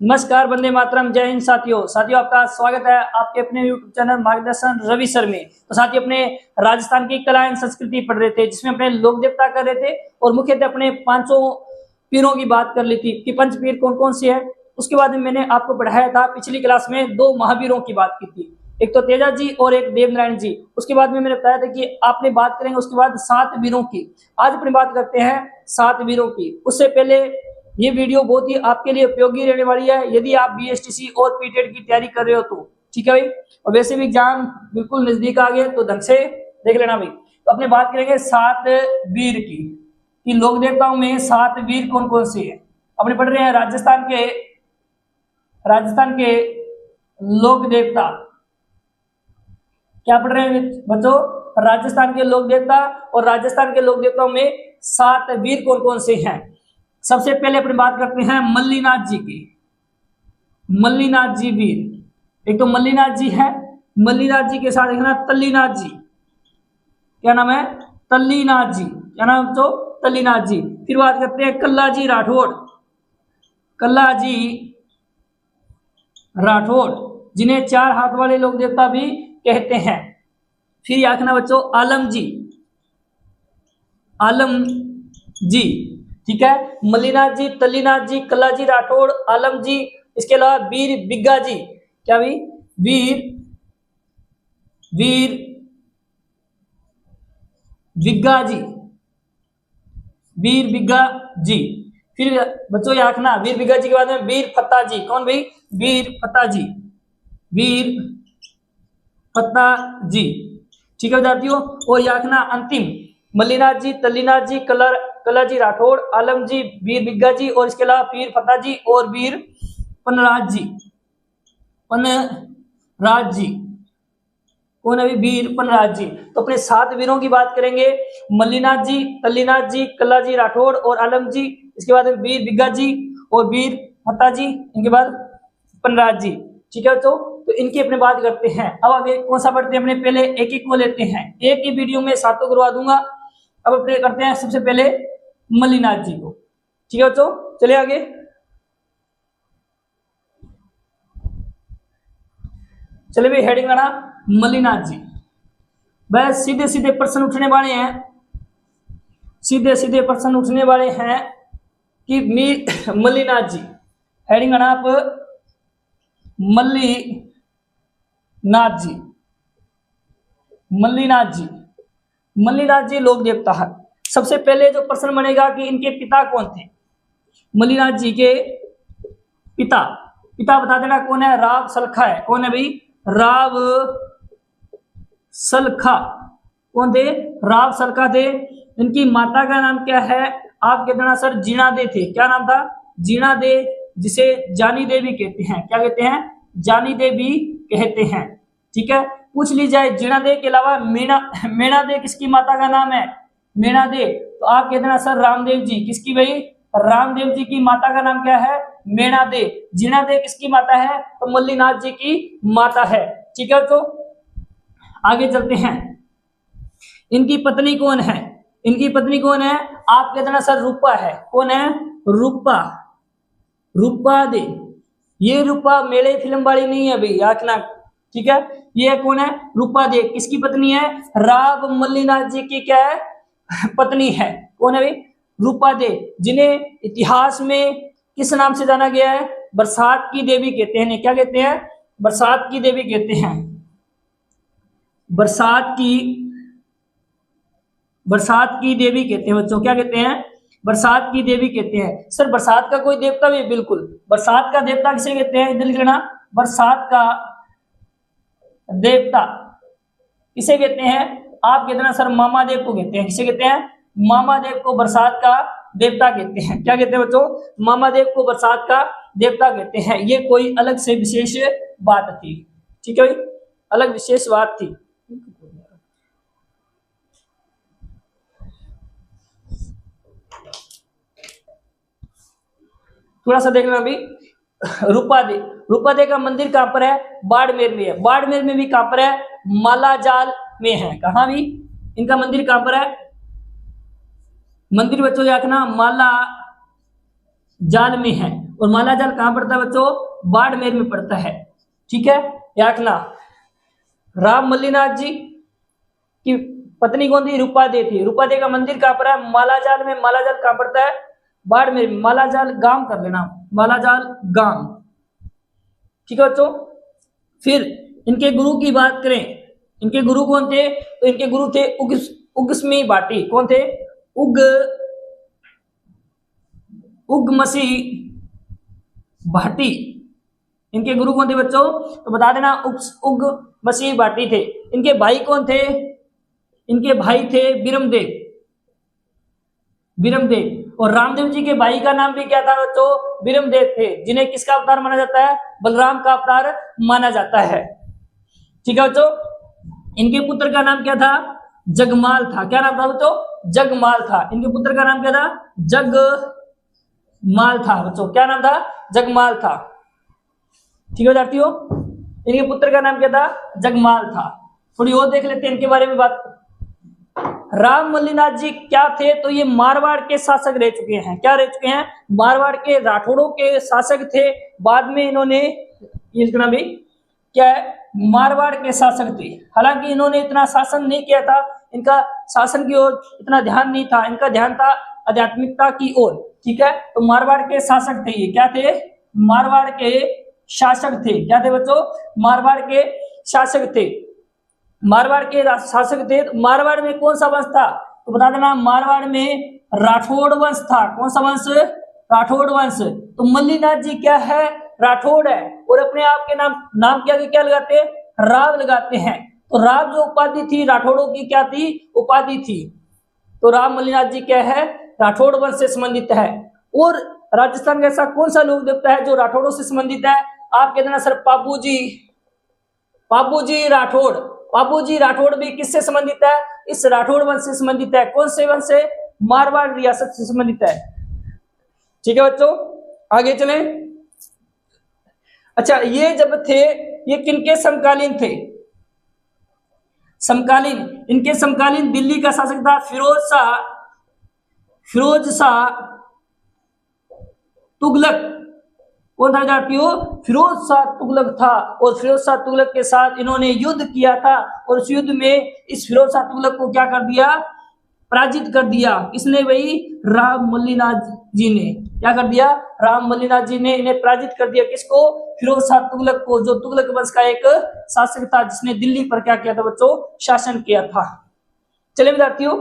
नमस्कार, वंदे मातरम, जय हिंद। साथियों आपका स्वागत है आपके अपने YouTube चैनल मार्गदर्शन रवि सर में। तो साथियों अपने राजस्थान की कला एवं संस्कृति पढ़ रहे थे, जिसमें अपने लोक देवता कर रहे थे और मुख्यतः अपने पांचों पीरों की बात कर ली थी कि पंच पीर कौन कौन से है। उसके बाद में मैंने आपको पढ़ाया था पिछली क्लास में दो महावीरों की बात की थी, एक तो तेजा जी और एक देवनारायण जी। उसके बाद में मैंने बताया था कि आपने बात करेंगे उसके बाद 7 वीरों की। आज अपनी बात करते हैं 7 वीरों की। उससे पहले ये वीडियो बहुत ही आपके लिए उपयोगी रहने वाली है यदि आप बीएसटीसी और पीटेड की तैयारी कर रहे हो तो। ठीक है भाई, और वैसे भी एग्जाम बिल्कुल नजदीक आ गए तो ढंग से देख लेना भाई। तो अपने बात करेंगे 7 वीर की कि लोक देवताओं में 7 वीर कौन कौन से हैं। अपने पढ़ रहे हैं राजस्थान के लोक देवता। क्या पढ़ रहे हैं बच्चों? राजस्थान के लोक देवता। और राजस्थान के लोक देवताओं में 7 वीर कौन कौन से हैं। सबसे पहले अपनी बात करते हैं मल्लीनाथ जी की। मल्लीनाथ जी वीर, एक तो मल्लीनाथ जी है, मल्लीनाथ जी के साथ देखना तल्लीनाथ जी। क्या नाम है? तल्लीनाथ जी। क्या नाम तो? तल्लीनाथ जी। फिर बात करते हैं कल्ला जी राठौड़। कल्ला जी राठौड़, जिन्हें 4 हाथ वाले लोक देवता भी कहते हैं। फिर याद रखना बच्चों आलम जी। आलम जी, ठीक है। मल्लीनाथ जी, तल्लीनाथ जी, कल्ला जी राठौड़, आलम जी। इसके अलावा वीर बिग्गा जी। क्या भी? वीर वीर बिग्गा जी। वीर बिग्गा जी। फिर बच्चों याद रखना वीर बिग्गा जी के बाद में वीर फत्ता जी। कौन भाई? वीर फत्ता जी। वीर फत्ता जी, ठीक है विद्यार्थियों। और याद रखना अंतिम मल्लीनाथ जी, तल्लीनाथ जी, कल्ला जी राठौड़, आलम जी, वीर बिग्गा जी और इसके अलावा वीर फत्ता जी और वीर पनराज जी। पनराज जी कौन है? वीर पनराज जी। तो अपने 7 वीरों की बात करेंगे। मल्लीनाथ जी, तल्लीनाथ जी, कल्ला जी राठौड़ और आलम जी। इसके बाद वीर बिग्गा जी और वीर फत्ता जी। इनके बाद पनराज जी। ठीक है बच्चों, तो इनकी अपने बात करते हैं। अब आगे कौन सा पढ़ते हैं? अपने पहले एक एक को लेते हैं, एक ही वीडियो में 7 करवा दूंगा। अब अपने करते हैं सबसे पहले मल्लीनाथ जी को। ठीक है बच्चों, चलिए आगे। चलिए भाई, हेडिंग करना मल्लीनाथ जी। बस सीधे सीधे प्रश्न उठने वाले हैं, सीधे सीधे प्रश्न उठने वाले हैं कि मल्लीनाथ जी। हेडिंग करना आप मल्लीनाथ जी। मल्लीनाथ जी, मल्लीनाथ जी लोक देवता है। सबसे पहले जो प्रश्न बनेगा कि इनके पिता कौन थे। मल्लीनाथ जी के पिता, पिता बता देना कौन है? राव सलखा है। कौन है भाई? राव सलखा। कौन थे? राव सलखा थे। इनकी माता का नाम क्या है? आप कहते ना सर जीना दे थे। क्या नाम था? जीना दे, जिसे जानी देवी कहते हैं। क्या कहते हैं? जानी देवी कहते हैं। ठीक है, पूछ ली जाए जीना दे के अलावा मीणा दे किसकी माता का नाम है? मीणा दे। तो आप कहते ना सर रामदेव जी। किसकी भाई? रामदेव जी की माता का नाम क्या है? मीणा दे। जीना दे किसकी माता है? तो मल्लीनाथ जी की माता है। ठीक है, तो आगे चलते हैं। इनकी पत्नी कौन है? इनकी पत्नी कौन है? आप कहते ना सर रूपा है। कौन है? रूपा। रूपा दे। ये रूपा मेले फिल्म वाली नहीं है भाई, आखना। ठीक है, ये कौन है? रूपा दे। किसकी पत्नी है? राव मल्लीनाथ जी की क्या है? पत्नी है। कौन है भाई? रूपा दे, जिन्हें इतिहास में किस नाम से जाना गया है? बरसात की देवी कहते हैं। क्या कहते हैं? बरसात की देवी कहते हैं। बरसात की देवी कहते हैं बच्चों। क्या कहते हैं? बरसात की देवी कहते हैं। सर बरसात का कोई देवता भी? बिल्कुल, बरसात का देवता किसे कहते हैं? इधर लिख लेना, बरसात का देवता किसे कहते हैं? आप कहते हैं सर मामा देव को कहते हैं। किसे कहते हैं? मामा देव को बरसात का देवता कहते हैं। क्या कहते हैं बच्चों? मामा देव को बरसात का देवता कहते हैं। ये कोई अलग से विशेष बात थी। ठीक है भाई, अलग विशेष बात थी। थोड़ा सा देखना अभी। रूपा दे का मंदिर कहां पर है? बाड़मेर में है। बाड़मेर में भी कहां पर है? मालाजाल में है। कहां भी? इनका मंदिर कहां पर है? मंदिर बच्चों देखना माला जाल में है। और मालाजाल कहाँ पड़ता है बच्चों? बाड़मेर में पड़ता है। ठीक है, याद रखना। राम मल्लीनाथ जी की पत्नी कौन थी? रूपादे थी। रूपादे का मंदिर कहाँ पर है? मालाजाल में। मालाजाल कहाँ पड़ता है? बाड़मेर। मालाजाल गांव कर लेना, मालाजाल गांव। ठीक है बच्चों। फिर इनके गुरु की बात करें, इनके गुरु कौन थे? तो इनके गुरु थे उगस्मी भाटी। कौन थे? उगमसी भाटी। इनके गुरु कौन थे बच्चों? तो बता देना, उगमसी भाटी थे। इनके भाई कौन थे? इनके भाई थे बीरमदेव। बीरमदेव। और रामदेव जी के भाई का नाम भी क्या था बच्चों? बीरमदेव थे, जिन्हें किसका अवतार माना जाता है? बलराम का अवतार माना जाता है। ठीक है बच्चों। इनके पुत्र का नाम क्या था? जगमाल था। क्या नाम था बच्चों? जगमाल था। इनके पुत्र का नाम क्या था? जगमाल था बच्चों। क्या नाम था? जगमाल था। ठीक है विद्यार्थियों, इनके पुत्र का नाम क्या था? जगमाल था। थोड़ी और देख लेते हैं इनके बारे में बात। राम मल्लीनाथ जी क्या थे? तो ये मारवाड़ के शासक रह चुके हैं। क्या रह चुके हैं? मारवाड़ के राठौड़ों के शासक थे। बाद में इन्होंने इसका नाम भी क्या है? मारवाड़ के शासक थे। हालांकि इन्होंने इतना शासन नहीं किया था, इनका शासन की ओर इतना ध्यान नहीं था, इनका ध्यान था आध्यात्मिकता की ओर। ठीक है, तो मारवाड़ के शासक थे। ये क्या थे? मारवाड़ के शासक थे। क्या थे बच्चों? मारवाड़ के शासक थे। मारवाड़ के शासक थे। तो मारवाड़ में कौन सा वंश था? तो बता देना, मारवाड़ में राठौड़ वंश था। कौन सा वंश? राठौड़ वंश। तो मल्लीनाथ जी क्या है? राठौड़ है। और अपने आप के नाम क्या लगाते हैं? राव लगाते हैं। तो राव जो उपाधि थी, राठौड़ों की क्या थी? उपाधि थी। तो राम मल्लीनाथ जी क्या है? राठौड़ वंश से संबंधित है। और राजस्थान का ऐसा कौन सा लोक देवता है जो राठौड़ों से संबंधित है? आप कहते ना सर, पापूजी राठौड़। पापूजी राठौड़ भी किससे संबंधित है? इस राठौड़ वंश से संबंधित है। कौन से वंश से? मारवाड़ रियासत से संबंधित है। ठीक है बच्चों, आगे चलें। अच्छा, ये जब थे, ये किनके समकालीन थे? समकालीन, इनके समकालीन दिल्ली का शासक था फिरोज शाह तुगलक। कौन था विद्यार्थियों? फिरोज शाह तुगलक था। और फिरोज शाह तुगलक के साथ इन्होंने युद्ध किया था। और उस युद्ध में इस फिरोज शाह तुगलक को क्या कर दिया? पराजित कर दिया। किसने? वही राम मल्लीनाथ जी ने। क्या कर दिया? राम मल्लीनाथ जी ने इन्हें पराजित कर दिया। किसको? फिरोज शाह तुगलक को, जो तुगलक वंश का एक शासक था, जिसने दिल्ली पर क्या किया था बच्चों? शासन किया था। चलिए विद्यार्थियों,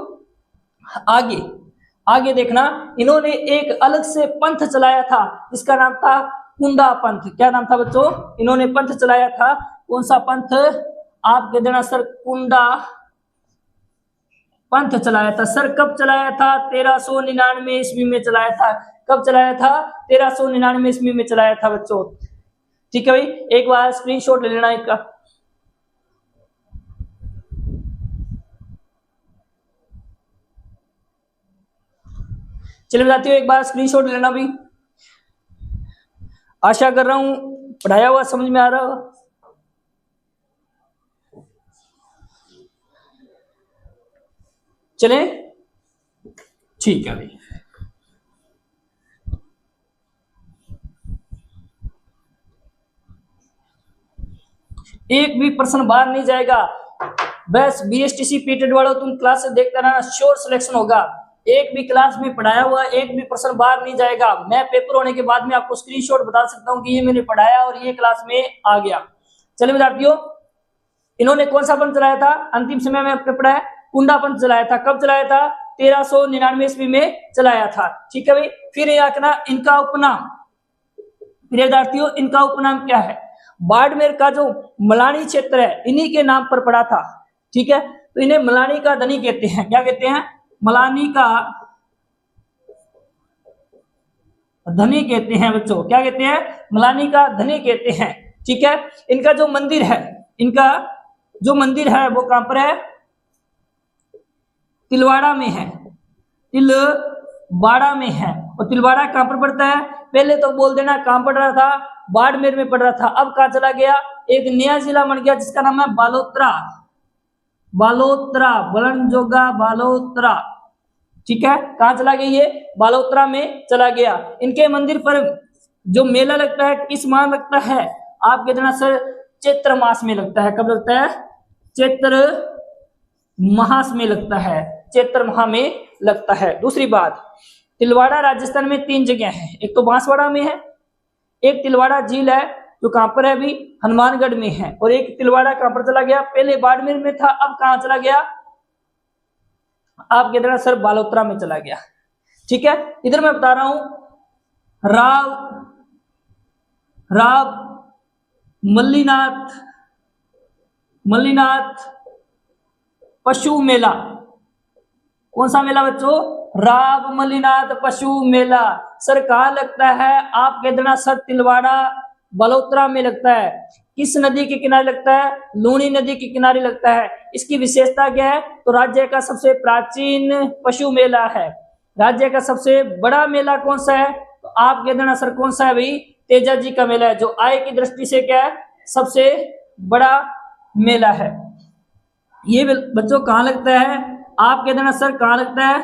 आगे देखना। इन्होंने एक अलग से पंथ चलाया था, जिसका नाम था कुंडा पंथ। क्या नाम था बच्चों? इन्होंने पंथ चलाया था। कौन सा पंथ? आप कह देना सर, कुंडा पंथ चलाया था। सर कब चलाया था? 1399 ईस्वी में चलाया था। कब चलाया था? 1399 ईस्वी में चलाया था बच्चों। ठीक है भाई, एक बार स्क्रीनशॉट ले लेना इसका। चलिए बताती हूँ, एक बार स्क्रीनशॉट लेना भी। आशा कर रहा हूं पढ़ाया हुआ समझ में आ रहा होगा। चलें, ठीक है भाई। एक भी प्रश्न बाहर नहीं जाएगा। बस बीएसटीसी पीटेड वालों, तुम क्लास से देखते रहना, श्योर सिलेक्शन होगा। एक भी क्लास में पढ़ाया हुआ एक भी प्रश्न बाहर नहीं जाएगा। मैं पेपर होने के बाद में आपको स्क्रीनशॉट बता सकता हूं कि ये मैंने पढ़ाया और ये क्लास में आ गया। चलिए विद्यार्थियों, इन्होंने कौन सा पंथ चलाया था? अंतिम समय में आपने पढ़ा है, कुंडा पंथ चलाया था। कब चलाया था? 1399 ईस्वी में चलाया था। ठीक है भाई। फिर इनका उपनाम, विद्यार्थियों इनका उपनाम क्या है? बाड़मेर का जो मलानी क्षेत्र है, इन्हीं के नाम पर पड़ा था। ठीक है, तो इन्हें मलानी का धनी कहते हैं। क्या कहते हैं? मलानी का धनी कहते हैं बच्चों। क्या कहते हैं? मलानी का धनी कहते हैं। ठीक है, इनका जो मंदिर है, वो कहां पर है? तिलवाड़ा में है। तिलवाड़ा में है। और तिलवाड़ा कहां पर पड़ता है? पहले तो बोल देना कहां पड़ रहा था? बाड़मेर में पड़ रहा था। अब कहां चला गया? एक नया जिला बन गया जिसका नाम है बालोतरा। बलनजोगा बालोतरा। ठीक है, कहां चला गया? ये बालोतरा में चला गया। इनके मंदिर पर जो मेला लगता है किस माह लगता है? आप कहते ना सर चैत्र मास में लगता है। कब लगता है? चैत्र मास में लगता है, चैत्र माह में लगता है। दूसरी बात, तिलवाड़ा राजस्थान में 3 जगह है। एक तो बांसवाड़ा में है, एक तिलवाड़ा झील है जो कहां पर है? अभी हनुमानगढ़ में है। और एक तिलवाड़ा कहां पर चला गया? पहले बाड़मेर में था, अब कहां चला गया? आप कहते ना सर बालोतरा में चला गया। ठीक है, इधर मैं बता रहा हूं राव मल्लीनाथ पशु मेला। कौन सा मेला बच्चों? राव मल्लीनाथ पशु मेला। सर कहां लगता है? आप कह देना सर तिलवाड़ा बलोत्रा में लगता है। किस नदी के किनारे लगता है? लूणी नदी के किनारे लगता है। इसकी विशेषता क्या है? तो राज्य का सबसे प्राचीन पशु मेला है। राज्य का सबसे बड़ा मेला कौन सा है? तो आप कह देना सर कौन सा है भाई? तेजा जी का मेला है, जो आय की दृष्टि से क्या है? सबसे बड़ा मेला है। ये बच्चों कहां लगता है? आप कह देना सर कहां लगता है?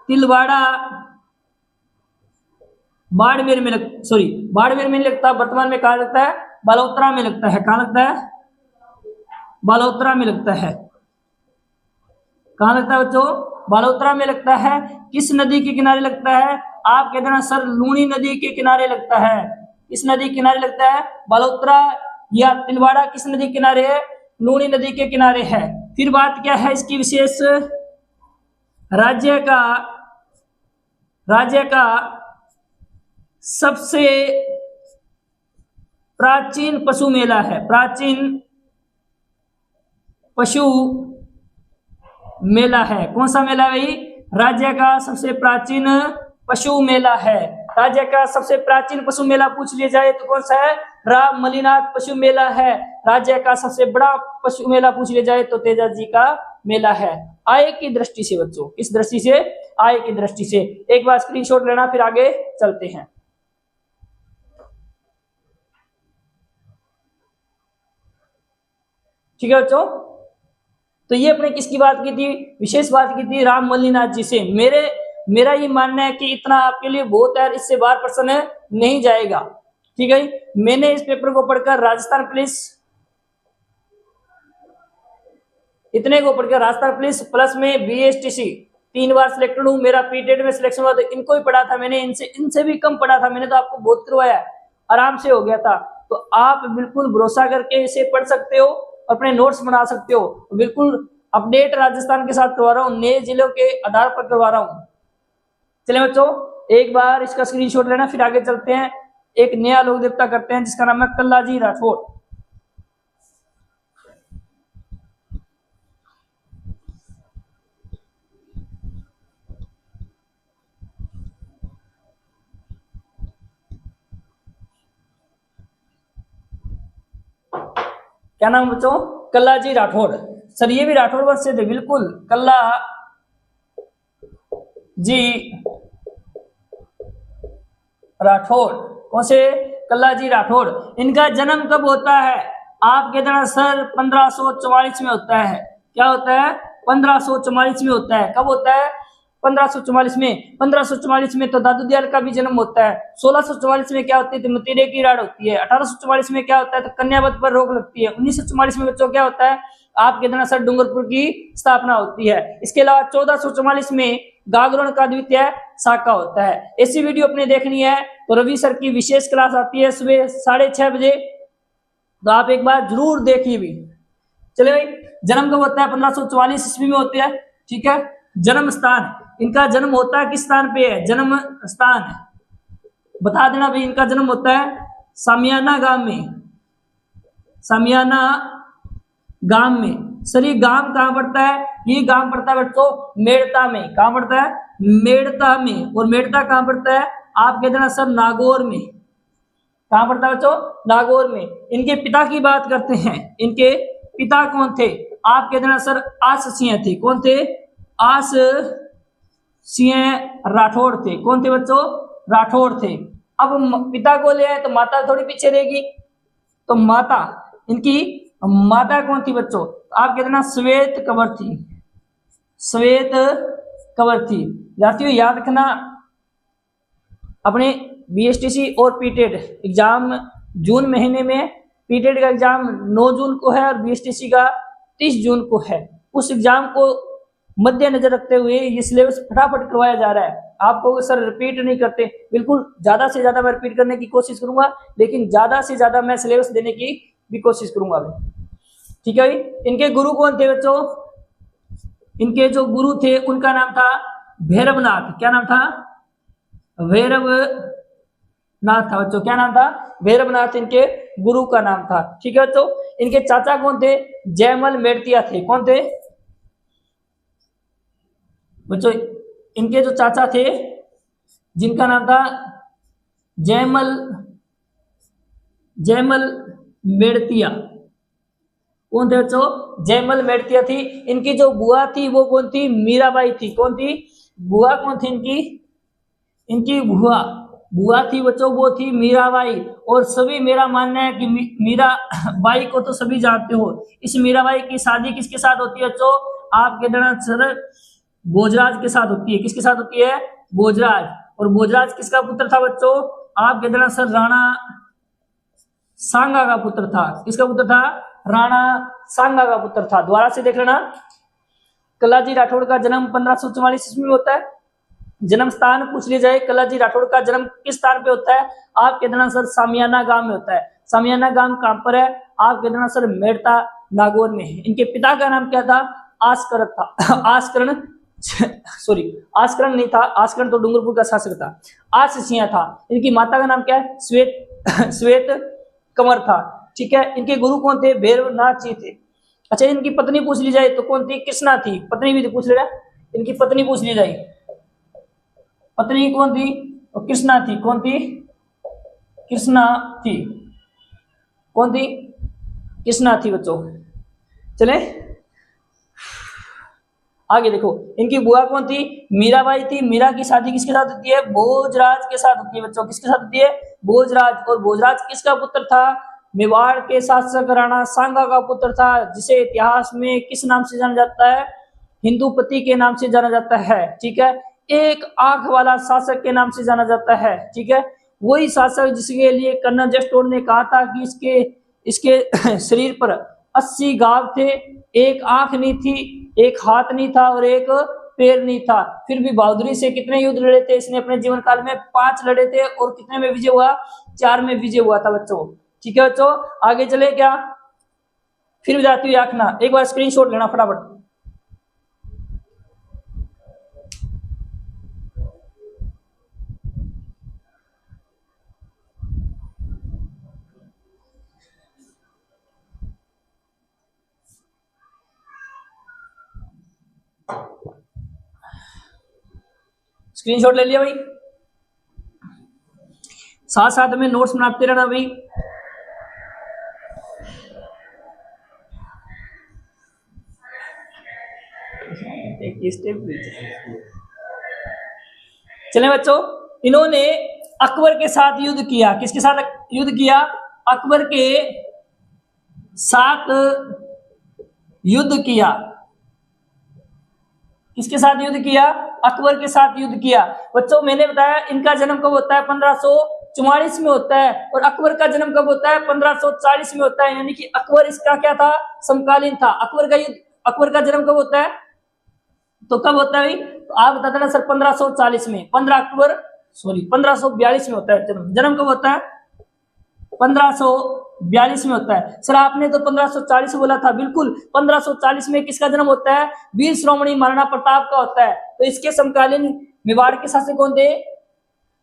तिलवाड़ा बाड़मेर में बाड़मेर में लगता है। वर्तमान में कहां लगता है? बालोतरा में लगता है। कहां लगता है? बालोतरा में लगता है। कहां लगता है बच्चों? बालोतरा में लगता है। किस नदी के किनारे लगता है? आप कहते हैं सर लूणी नदी के किनारे लगता है। किस नदी के किनारे लगता है? बालोतरा या तिलवाड़ा किस नदी के किनारे है? लूणी नदी के किनारे है। फिर बात क्या है इसकी विशेष? राज्य का सबसे प्राचीन पशु मेला है। प्राचीन पशु मेला है। कौन सा मेला भाई? राज्य का सबसे प्राचीन पशु मेला है। राज्य का सबसे प्राचीन पशु मेला पूछ लिया जाए तो कौन सा है? राव मल्लीनाथ पशु मेला है। राज्य का सबसे बड़ा पशु मेला पूछ लिया जाए तो तेजा जी का मेला है। आय की दृष्टि से बच्चों, किस दृष्टि से? आय की दृष्टि से। एक बार स्क्रीनशॉट लेना, फिर आगे चलते हैं। ठीक है बच्चों, तो ये अपने किसकी बात की थी? विशेष बात की थी राम मल्लीनाथ जी से। मेरा ये मानना है कि इतना आपके लिए बहुत है, इससे बाहर प्रश्न नहीं जाएगा। ठीक है, मैंने इस पेपर को पढ़कर राजस्थान पुलिस पुलिस प्लस में BSTC 3 बार सिलेक्टेड हूं। मेरा पीटेड में सिलेक्शन हुआ तो इनको ही पढ़ा था मैंने, इनसे भी कम पढ़ा था मैंने, तो आपको बहुत करवाया, आराम से हो गया था। तो आप बिल्कुल भरोसा करके इसे पढ़ सकते हो, अपने नोट्स बना सकते हो। बिल्कुल अपडेट राजस्थान के साथ करवा रहा हूँ, नए जिलों के आधार पर करवा रहा हूँ। चले बच्चों, एक बार इसका स्क्रीनशॉट लेना, फिर आगे चलते हैं। एक नया लोक देवता करते हैं जिसका नाम है कल्लाजी राठौड़। क्या नाम बच्चों? कल्लाजी राठौड़। सर ये भी राठौड़ वंश से थे, बिल्कुल। कल्ला जी राठौड़। कौन से? कल्ला जी राठौड़। इनका जन्म कब होता है? आप कहते हैं सर 1544 में होता है। क्या होता है? 1544 में होता है। कब होता है? 1544 में। 1544 में तो दादू दयाल का भी जन्म होता है। 1644 में क्या होती है? तो मतीरे की राड़ होती है। 1844 में क्या होता है? तो कन्यावत पर रोक लगती है। 1944 में बच्चों क्या होता है? आप कहते हैं सर डूंगरपुर की स्थापना होती है। इसके अलावा 1444 में गागरोन का द्वितीय शाखा होता है। ऐसी वीडियो अपने देखनी है तो रवि सर की विशेष क्लास आती है सुबह 6:30 बजे, तो आप एक बार जरूर देखिए भी। चले भाई, जन्म कब होता है? 1544 ईस्वी में होती है। ठीक है, जन्म स्थान, इनका जन्म होता है किस स्थान पे है? जन्म स्थान बता देना भाई। इनका जन्म होता है सामियाना गांव में। सामियाना गांव में। सर ये गांव कहां पड़ता है? ये गांव पड़ता है बच्चों मेड़ता में। कहां पड़ता है? मेड़ता में। और मेड़ता कहां पड़ता है? आप कहते हैं सर नागौर में। कहां पड़ता है बच्चों? नागौर में। इनके पिता की बात करते हैं। इनके पिता कौन थे? आप कहते हैं सर आस सिंह थे। कौन थे? आस सिंह राठौड़ थे। कौन थे बच्चों? राठौड़ थे। अब पिता को ले आए तो माता थोड़ी पीछे रहेगी, तो माता, इनकी माता कौन थी बच्चों? आप कहते ना श्वेत कंवर थी। श्वेत कंवर थी। जातियों याद रखना, अपने बीएसटीसी और पीटेट एग्जाम जून महीने में, पीटेट का एग्जाम 9 जून को है और बीएसटीसी का 30 जून को है। उस एग्जाम को मद्देनजर रखते हुए ये सिलेबस फटाफट करवाया जा रहा है। आपको सर रिपीट नहीं करते, बिल्कुल ज्यादा से ज्यादा मैं रिपीट करने की कोशिश करूंगा, लेकिन ज्यादा से ज्यादा मैं सिलेबस देने की भी कोशिश करूंगा भाई। ठीक है भाई। इनके गुरु कौन थे बच्चों? इनके जो गुरु थे उनका नाम था भैरवनाथ। क्या नाम था? भैरवनाथ था बच्चों। क्या नाम था? भैरवनाथ इनके गुरु का नाम था। ठीक है बच्चों। इनके चाचा कौन थे? जयमल मेड़तिया थे। कौन थे बच्चों? इनके जो चाचा थे जिनका नाम था जयमल मेड़तिया। कौन थे बच्चों? जयमल मेड़तिया थी। इनकी जो बुआ थी वो कौन थी? मीराबाई थी। कौन थी? बुआ कौन थी इनकी? इनकी बुआ थी बच्चों, वो थी मीराबाई। और सभी, मेरा मानना है कि मीराबाई को तो सभी जानते हो। इस मीराबाई की शादी किसके साथ होती है बच्चों? आपके सर भोजराज के साथ होती है। किसके साथ होती है? भोजराज। और भोजराज किसका पुत्र था बच्चों? आपके सर राणा सांगा का पुत्र था। किसका पुत्र था? राणा सांगा का पुत्र था। दोबारा से देख लेना। कलाजी राठौड़ का जन्म 1544 ईस्वी में होता है। जन्म स्थान पूछ लिया जाए, कलाजी राठौड़ का जन्म किस स्थान पे होता है? आपके सर सामियाना गांव में होता है। सामियाना गांव कहां पर है? आपके सर मेड़ता नागौर में है। इनके पिता का नाम क्या था? आस्करण था। आस्करण नहीं था, आस्करण तो डूंगरपुर का शासक था। आसिया था। इनकी माता का नाम क्या है? श्वेत कंवर था। ठीक है। इनके गुरु कौन थे? भैरवनाथ जी थे। अच्छा, इनकी पत्नी पूछ ली जाए तो कौन थी? कृष्णा थी। पत्नी भी पूछ ले रहा, इनकी पत्नी पूछ ली जाए, पत्नी कौन थी? और कृष्णा थी। कौन थी? कृष्णा थी। कौन थी? कृष्णा थी बच्चों। चले आगे देखो। इनकी बुआ कौन थी? मीराबाई थी। मीरा की शादी किसके साथ होती है? भोजराज के साथ होती है बच्चों। किसके साथ होती है? भोजराज। और भोजराज किसका पुत्र था? मेवाड़ के शासक राणा सांगा का पुत्र था, जिसे इतिहास में किस नाम से जाना जाता है? हिंदूपति के नाम से जाना जाता है। ठीक है। एक आंख वाला शासक के नाम से जाना जाता है। ठीक है। वही शासक जिसके लिए कर्नल जस्टोन ने कहा था कि इसके शरीर पर 80 घाव थे, एक आंख नहीं थी, एक हाथ नहीं था और एक पैर नहीं था। फिर भी बहादुरी से कितने युद्ध लड़े थे इसने अपने जीवन काल में? 5 लड़े थे। और कितने में विजय हुआ? 4 में विजय हुआ था बच्चों। ठीक है बच्चों। आगे चले क्या? फिर जाती हुई आंखना, एक बार स्क्रीनशॉट लेना फटाफट। स्क्रीनशॉट ले लिया भाई? साथ साथ में नोट्स बनाते रहना भाई। चले बच्चों, इन्होंने अकबर के साथ युद्ध किया। किसके साथ युद्ध किया? अकबर के साथ युद्ध किया। किसके साथ युद्ध किया? अकबर के साथ युद्ध किया। बच्चों मैंने बताया इनका जन्म कब होता है? 1544 में होता है। और अकबर का जन्म कब होता है? 1540 में होता है। यानी कि अकबर इसका क्या था? समकालीन था। अकबर का जन्म कब होता है? तो कब होता है भाई? तो आप बता देना सर 1540 में। 1542 में होता है जन्म कब होता है? 1542 में होता है। सर आपने तो 1540 बोला था। बिल्कुल 1540 में किसका जन्म होता है? वीर शिरोमणि महाराणा प्रताप का होता है। तो इसके समकालीन मेवाड़ के शासक कौन थे?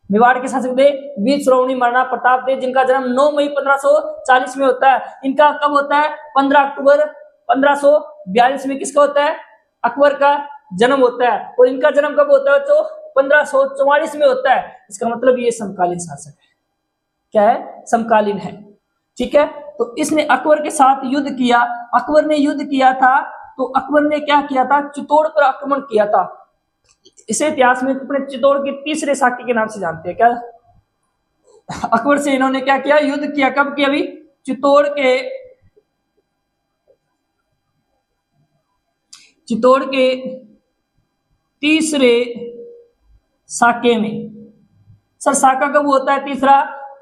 मेवाड़ के शासक थे वीर शिरोमणि महाराणा प्रताप थे, जिनका जन्म 9 मई 1540 में होता है। इनका कब होता है? 15 अक्टूबर 1542 में किसका होता है? अकबर का जन्म होता है। और इनका जन्म कब होता है बच्चों? 1544 में होता है। इसका मतलब ये समकालीन शासक है। क्या है? समकालीन है। ठीक है। तो इसने अकबर के साथ युद्ध किया। अकबर ने युद्ध किया था तो अकबर ने क्या किया था? चित्तौड़ पर आक्रमण किया था। इसे इतिहास में अपने चित्तौड़ के तीसरे साके के नाम से जानते हैं। क्या? अकबर से इन्होंने क्या किया? युद्ध किया। कब किया अभी? चित्तौड़ के तीसरे साके में। सर साका कब होता है तीसरा,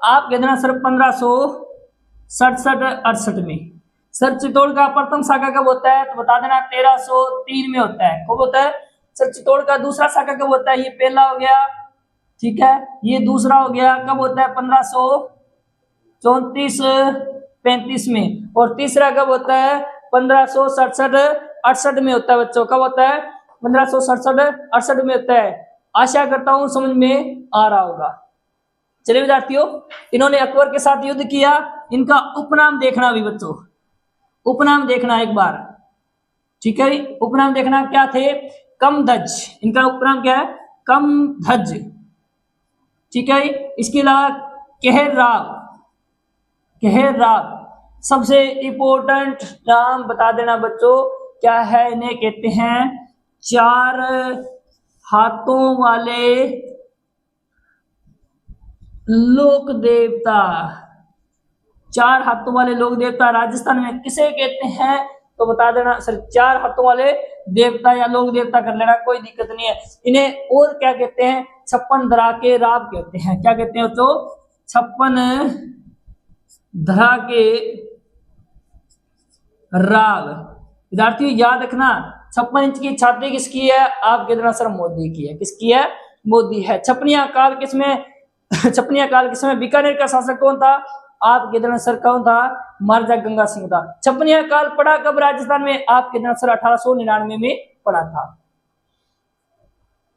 आप कह देना सर 1567-68 में। सर चित्तौड़ का प्रथम शाखा कब होता है, तो बता देना 1303 में होता है। कब होता है सर चित्तौड़ का दूसरा शाखा कब होता है, ये पहला हो गया, ठीक है, ये दूसरा हो गया, कब होता है 1534-35 में, और तीसरा कब होता है 1567-68 में होता है बच्चों। कब होता है 1567-68 में होता है। आशा करता हूं समझ में आ रहा होगा। चलिए विद्यार्थियों, इन्होंने अकबर के साथ युद्ध किया, इनका उपनाम देखना भी बच्चों, उपनाम देखना एक बार, ठीक है, उपनाम देखना क्या थे, कमध्वज, इनका उपनाम क्या है, कमध्वज, ठीक है। इसके अलावा कहरराव, कहरराव, सबसे इंपॉर्टेंट नाम बता देना बच्चों क्या है, इन्हें कहते हैं 4 हाथों वाले लोक देवता। 4 हाथों वाले लोक देवता राजस्थान में किसे कहते हैं, तो बता देना सर 4 हाथों वाले देवता या लोक देवता कर लेना, कोई दिक्कत नहीं है। इन्हें और क्या कहते हैं, 56 धरा के राव कहते हैं। क्या कहते हैं तो 56 धरा के राव। विद्यार्थियों याद रखना 56 इंच की छाती किसकी है, आप कहते सर मोदी की है। किसकी है, मोदी है। छपनिया काल किसमें, छपनिया काल के समय बीकानेर का शासक कौन था, आप कहते सर कौन था, महाराजा गंगा सिंह था। छपनिया काल पड़ा कब राजस्थान में, आप कहते सर 1899 में पड़ा था।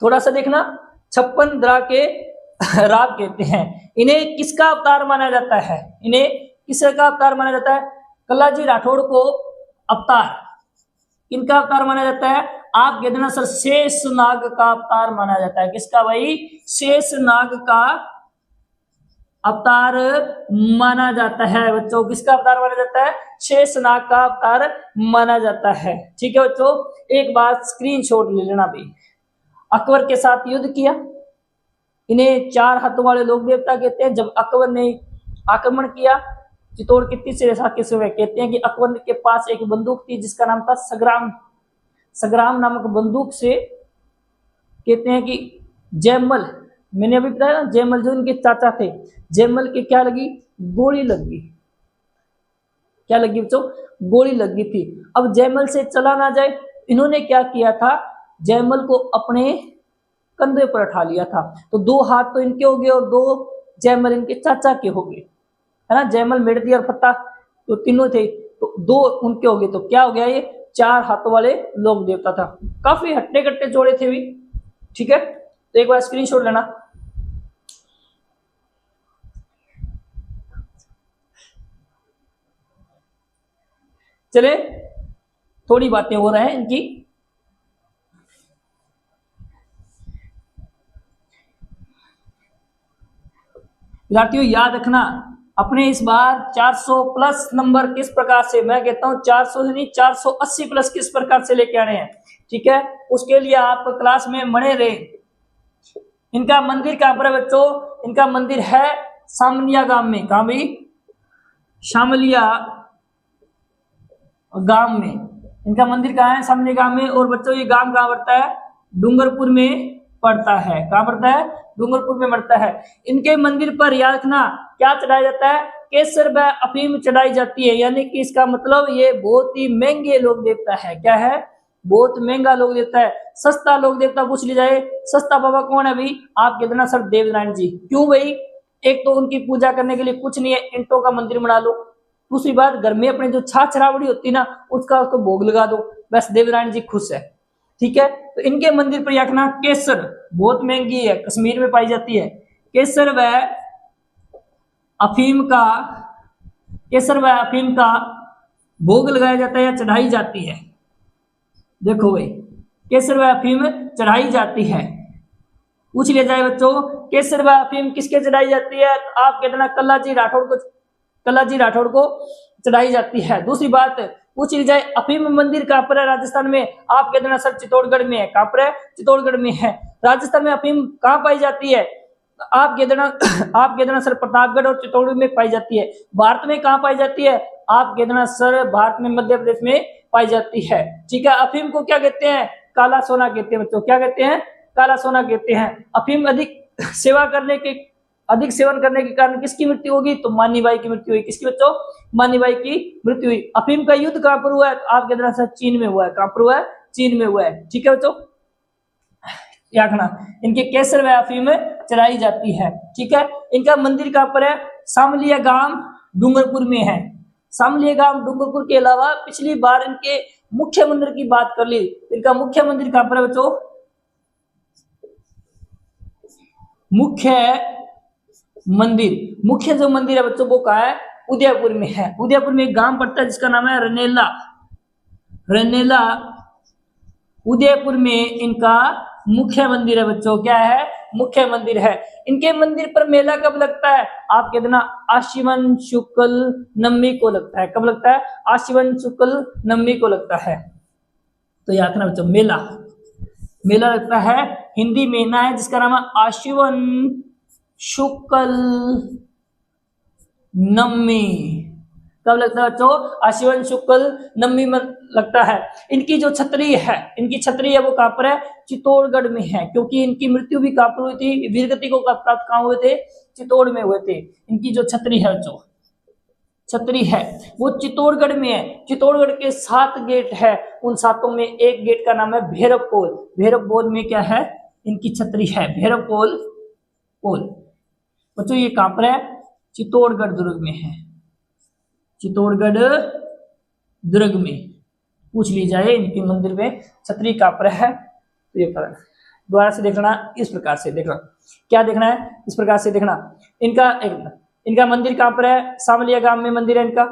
थोड़ा सा देखना, 56 धरा के राव कहते हैं। इन्हें किसका अवतार माना जाता है, इन्हें किसका अवतार माना जाता है, कल्लाजी राठौड़ को अवतार, किनका अवतार माना जाता है, आप कहते ना सर शेषनाग का अवतार माना जाता है। किसका भाई, शेषनाग का अवतार माना जाता है बच्चों। किसका अवतार माना जाता है, शेषनाग का अवतार माना जाता है। ठीक है बच्चों, एक बार स्क्रीनशॉट ले लेना भी। अकबर के साथ युद्ध किया, इन्हें 4 हाथों वाले लोक देवता कहते हैं। जब अकबर ने आक्रमण किया चित्तौड़ की तीसरे शाखा के समय, कहते हैं कि अकबर के पास एक बंदूक थी जिसका नाम था सग्राम। सग्राम नामक बंदूक से कहते हैं कि जयमल, मैंने अभी बताया ना, जयमल जो उनके चाचा थे, जयमल के क्या लगी, गोली लग गई। क्या लगी बच्चों, गोली लग गई थी। अब जयमल से चला ना जाए, इन्होंने क्या किया था, जयमल को अपने कंधे पर उठा लिया था। तो 2 हाथ तो इनके हो गए और 2 जयमल इनके चाचा के हो गए, है ना। जयमल, मेड़ती और फत्ता तो तीनों थे, तो 2 उनके हो गए। तो क्या हो गया, ये 4 हाथों वाले लोक देवता था। काफी हट्टे कट्टे जोड़े थे भी। ठीक है, तो एक बार स्क्रीनशॉट लेना। चले, थोड़ी बातें हो रहे हैं इनकी। विद्यार्थियों याद रखना, अपने इस बार 400 प्लस नंबर किस प्रकार से, मैं कहता हूं 400 से नहीं 480 प्लस किस प्रकार से लेके आने हैं। ठीक है, उसके लिए आप क्लास में बने रहे। इनका मंदिर कहां पर है बच्चों, इनका मंदिर है शामलिया गांव में। कहां भाई, शामलिया गांव में इनका मंदिर कहाँ है, शामलिया गांव में। और बच्चों ये गांव कहां पड़ता है, डूंगरपुर में पड़ता है। कहां पड़ता है, डूंगरपुर में पड़ता है। इनके मंदिर पर याद रखना क्या चढ़ाया जाता है, केसर व अफीम चढ़ाई जाती है। यानी कि इसका मतलब ये बहुत ही महंगे लोक देवता है। क्या है, बहुत महंगा लोक देवता है। सस्ता लोक देवता पूछ ली जाए, सस्ता बाबा कौन है भाई, आप कहते ना सर देवनारायण जी। क्यों भाई, एक तो उनकी पूजा करने के लिए कुछ नहीं है, ईंटों का मंदिर बना लो। दूसरी बात, घर में अपने जो छाछ रावड़ी होती है ना, उसको भोग लगा दो, बस देवनारायण जी खुश है। ठीक है, तो इनके मंदिर पर रखना केसर, बहुत महंगी है, कश्मीर में पाई जाती है। केसर व अफीम का, केसर व अफीम का भोग लगाया जाता है या चढ़ाई जाती है। देखो भाई, केसर व अफीम चढ़ाई जाती है। पूछ लिया जाए बच्चों, केसर व अफीम किसके चढ़ाई जाती है, आप कहते ना कल्लाजी राठौड़ को, कल्लाजी राठौड़ को चढ़ाई जाती है। दूसरी बात पूछ ली जाए, अफीम मंदिर कहां पर है राजस्थान में, आप कहते ना सर चित्तौड़गढ़ में है। कहां पर है, चित्तौड़गढ़ में है। राजस्थान में अफीम कहां पाई जाती है, आप कहते ना सर प्रतापगढ़ और चित्तौड़गढ़ में पाई जाती है। भारत में कहां पाई जाती है, आप कहते ना सर भारत में मध्य प्रदेश में पाई जाती है। ठीक है, अफीम को क्या कहते हैं, काला सोना कहते हैं बच्चों। क्या कहते हैं, काला सोना कहते हैं। अफीम अधिक सेवा करने के अधिक सेवन करने के कारण किसकी मृत्यु होगी? तो मानी बाई की मृत्यु हुई। किसकी बच्चों? मानी बाई की मृत्यु हुई। अफीम का युद्ध कहां पर हुआ है? आपके तरह से चीन में हुआ है। कहां पर हुआ है? चीन में हुआ है। ठीक है बच्चों, याद रखना, इनके केसर व अफीम चढ़ाई जाती है। ठीक है, इनका मंदिर कहां पर है? सामलिया गांव डूंगरपुर में है। सामलिया गांव डूंगरपुर के अलावा पिछली बार इनके मुख्य मंदिर की बात कर ली, इनका मुख्य मंदिर कहां पर है बच्चों? मुख्य जो मंदिर है बच्चों वो कहां है? उदयपुर में है। उदयपुर में एक गांव पड़ता है जिसका नाम है रनेला। रनेला उदयपुर में इनका मुख्य मंदिर है बच्चों। क्या है? मुख्य मंदिर है। इनके मंदिर पर मेला कब लगता है? आप कहते ना आश्विन शुक्ल नवमी को लगता है। कब लगता है? आश्विन शुक्ल नवमी को लगता है। तो याद रखना बच्चों, मेला लगता है, हिंदी महीना है जिसका नाम है आश्विन शुक्ल नवमी। कब लगता है बच्चों? आश्विन शुक्ल नवमी में लगता है। इनकी जो छतरी है वो कहां पर है? चित्तौड़गढ़ में है, क्योंकि इनकी मृत्यु भी कहां पर हुई थी? वीरगति को प्राप्त कहां हुए थे? चित्तौड़ में हुए थे। इनकी जो छतरी है बच्चों, छतरी है वो चित्तौड़गढ़ में है। चित्तौड़गढ़ के 7 गेट है, उन 7 में एक गेट का नाम है भैरवपोल। भैरवपोल में क्या है? इनकी छतरी है, भैरवपोल बच्चों। ये कहां पर है? चित्तौड़गढ़ दुर्ग में है। चित्तौड़गढ़ दुर्ग में पूछ ली जाए इनके मंदिर में छतरी कहां पर है, तो ये पता दोबारा से देखना। इस प्रकार से देखना, क्या देखना है? इस प्रकार से देखना। इनका मंदिर कहां पर है? सामलिया गांव में मंदिर है इनका।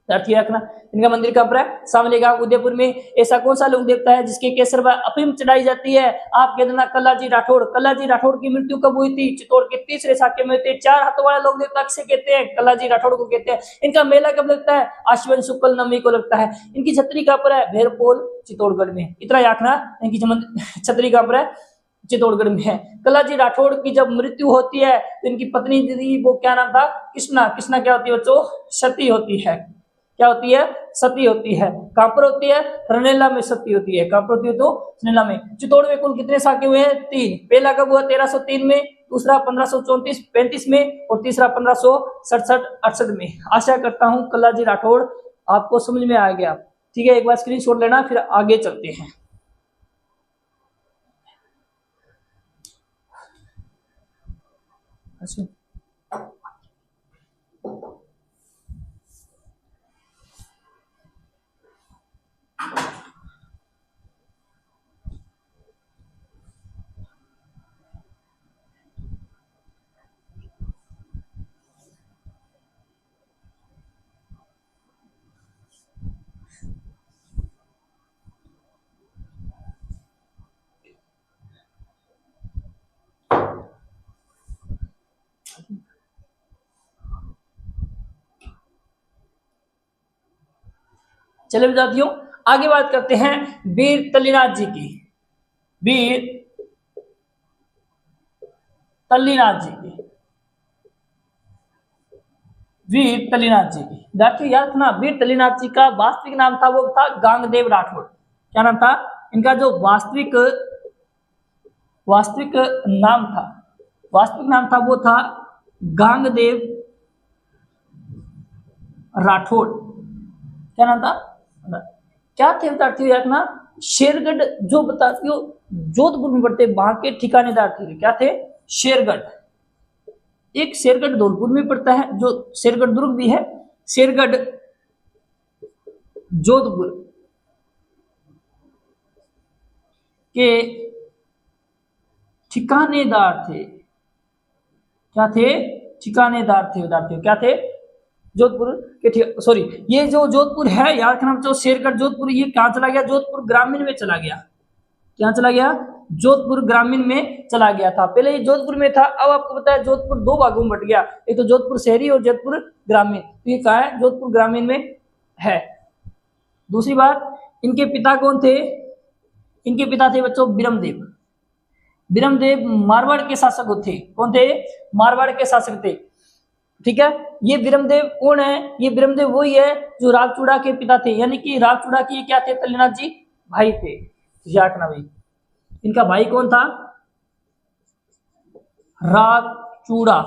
रखना, इनका मंदिर कहां पर है? सामलिया गांव उदयपुर में। ऐसा कौन सा लोक देवता है जिसके केसर व अफीम चढ़ाई जाती है? आप कहते ना कल्लाजी राठौड़। कल्लाजी राठौड़ की मृत्यु कब हुई थी? चित्तौड़ के तीसरे शाक्य में थे। 4 हाथों वाला लोक देवता किसे कहते हैं? कल्लाजी राठौड़ को कहते हैं। इनका मेला कब लगता है? आश्विन शुक्ल नवमी को लगता है। इनकी छतरी कहां पर है? भैरवपोल चित्तौड़गढ़ में। इतना याद रखना, इनकी छतरी कहां पर है? चित्तौड़गढ़ में है। कल्लाजी राठौड़ की जब मृत्यु होती है तो इनकी पत्नी थी, वो क्या नाम था? कृष्णा। कृष्णा क्या होती है बच्चों? सती होती है। क्या होती है? सती होती है। कहां पर होती है? रनेला में सती होती है। कहां पर होती है? तो रनेला में। चित्तौड़ में कुल कितने शाखे हुए हैं? 3। पहला कब हुआ? 1303 में, दूसरा 1534-35 में, और तीसरा 1567-68 में। आशा करता हूं कल्लाजी राठौड़ आपको समझ में आ गया। ठीक है, एक बार स्क्रीनशॉट लेना, फिर आगे चलते हैं। अच्छा, चले विद्यार्थियों, आगे बात करते हैं वीर तल्लीनाथ जी की। वीर तल्लीनाथ जी की। वीर तल्लीनाथ जी की विद्यार्थी याद रखना, वीर तल्लीनाथ जी का वास्तविक नाम था वो था गांगदेव राठौड़। क्या नाम था इनका? जो वास्तविक नाम था वो था गांगदेव राठौड़। क्या नाम था? क्या थे विद्यार्थियों याद रखना? शेरगढ़, जो बताती जोधपुर में पड़ते वहां के ठिकानेदार थे। क्या थे? शेरगढ़। एक शेरगढ़ धौलपुर में पड़ता है, जो शेरगढ़ दुर्ग भी है। शेरगढ़ जोधपुर के ठिकानेदार थे। क्या थे? ठिकानेदार थे विद्यार्थियों। क्या थे? जोधपुर के सॉरी, ये जो जोधपुर है याद रखना बच्चों, शेरगढ़ जोधपुर, ये कहां चला गया? जोधपुर ग्रामीण में चला गया। क्या चला गया? जोधपुर ग्रामीण में चला गया था। पहले ये जोधपुर में था, अब आपको पता है जोधपुर 2 भागों में बट गया, एक तो जोधपुर शहरी और जोधपुर ग्रामीण। तो ये कहा है? जोधपुर ग्रामीण में है। दूसरी बात, इनके पिता कौन थे? इनके पिता थे बच्चों बिरमदेव। बिरमदेव मारवाड़ के शासक थे। कौन थे? मारवाड़ के शासक थे। ठीक है, ये बिरमदेव कौन है? ये बिरमदेव वही है जो रावचूड़ा के पिता थे, यानी कि रावचूड़ा के क्या थे? तल्लीनाथ जी भाई थे। याद रखना भाई, इनका भाई कौन था? चूड़ा।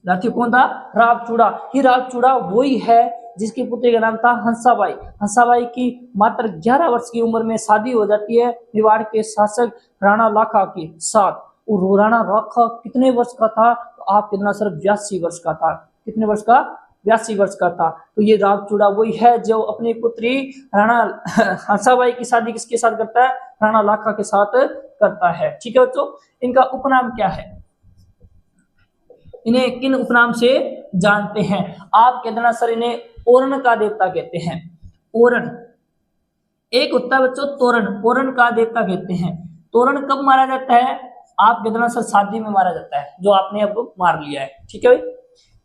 साथियों कौन था? राव चूड़ा। ये राव चूड़ा वही है जिसकी पुत्री का नाम था हंसाबाई। हंसाबाई की मात्र 11 वर्ष की उम्र में शादी हो जाती है मेवाड़ के शासक राणा लाखा के साथ। और राणा लाखा कितने वर्ष का था? तो आप कितना सर 82 वर्ष का था। कितने वर्ष का? 82 वर्ष का था। तो ये राव चूड़ा वही है जो अपनी पुत्री राणा हंसाबाई की शादी किसके साथ करता है? राणा लाखा के साथ करता है। ठीक है बच्चों, इनका उपनाम क्या है? इन्हें किन उपनाम से जानते हैं? आप कहते ना सर इन्हें ओरण का देवता कहते हैं। ओरण एक होता है बच्चों तोरण, ओरण का देवता कहते हैं। तोरण कब मारा जाता है? आप कहते ना सर शादी में मारा जाता है, जो आपने अब मार लिया है। ठीक है भाई,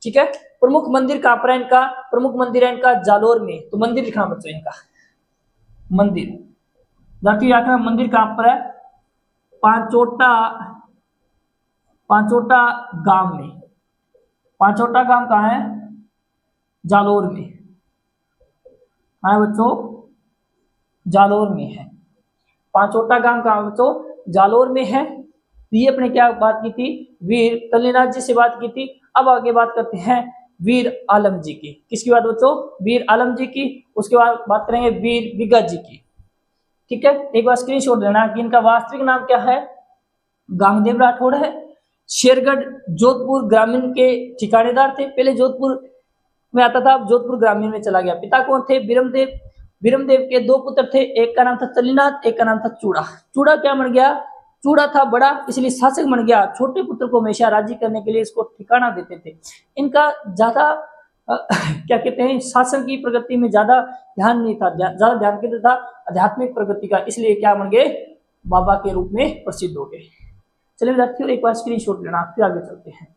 ठीक है। प्रमुख मंदिर कहां पर है इनका? प्रमुख मंदिर है इनका जालोर में। तो मंदिर लिखना बच्चों इनका, मंदिर जाती आखिर मंदिर कहां पर है? पांचोटा गांव में। पांचोटा गांव कहाँ है? जालोर में। कहाँ है बच्चों? जालोर में है। पांचोटा गांव कहाँ है बच्चों? जालोर में है। तो ये अपने क्या बात की थी? वीर तल्लीनाथ जी से बात की थी। अब आगे बात करते हैं वीर आलम जी की। किसकी बात बच्चों? वीर आलम जी की। उसके बाद बात करेंगे वीर बिगा जी की। ठीक है, एक बार स्क्रीनशॉट लेना कि इनका वास्तविक नाम क्या है। गांगदेव राठौड़ है। शेरगढ़ जोधपुर ग्रामीण के ठिकानेदार थे। पहले जोधपुर में आता था, अब जोधपुर ग्रामीण में चला गया। पिता कौन थे? बिरमदेव। बिरमदेव के दो पुत्र थे, एक का नाम था तल्लीनाथ, एक का नाम था चूड़ा। चूड़ा क्या बन गया? चूड़ा था बड़ा, इसलिए शासक बन गया। छोटे पुत्र को हमेशा राजी करने के लिए इसको ठिकाना देते थे। इनका ज्यादा क्या कहते हैं, शासन की प्रगति में ज्यादा ध्यान नहीं था, ज्यादा ध्यान केंद्रित था आध्यात्मिक प्रगति का, इसलिए क्या बन गए? बाबा के रूप में प्रसिद्ध हो गए। चलिए विद्यार्थियों एक बार स्क्रीनशॉट लेना, फिर आगे चलते हैं।